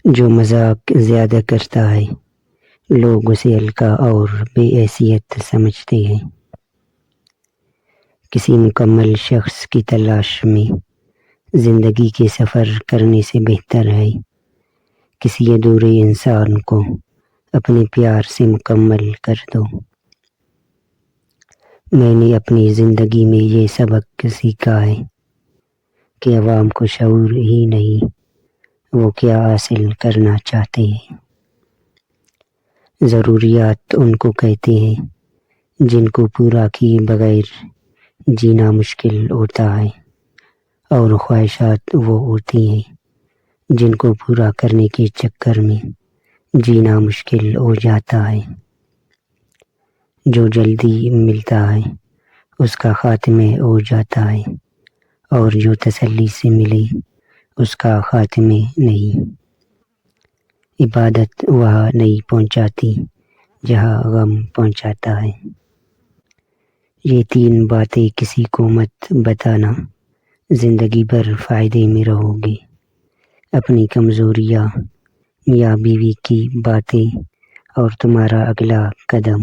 جو مذاق زیادہ کرتا ہے لوگ اسے ہلکا اور بے حیثیت سمجھتے ہیں۔ کسی مکمل شخص کی تلاش میں زندگی کے سفر کرنے سے بہتر ہے کسی ادھورے انسان کو اپنے پیار سے مکمل کر دو۔ میں نے اپنی زندگی میں یہ سبق سیکھا ہے کہ عوام کو شعور ہی نہیں وہ کیا حاصل کرنا چاہتے ہیں۔ ضروریات ان کو کہتے ہیں جن کو پورا کیے بغیر جینا مشکل ہوتا ہے، اور خواہشات وہ ہوتی ہیں جن کو پورا کرنے کے چکر میں جینا مشکل ہو جاتا ہے۔ جو جلدی ملتا ہے اس کا خاتمہ ہو جاتا ہے، اور جو تسلی سے ملے اس کا خاتمہ نہیں۔ عبادت وہاں نہیں پہنچاتی جہاں غم پہنچاتا ہے۔ یہ 3 باتیں کسی کو مت بتانا، زندگی بھر فائدے میں رہو گے۔ اپنی کمزوریاں، میاں بیوی کی باتیں، اور تمہارا اگلا قدم۔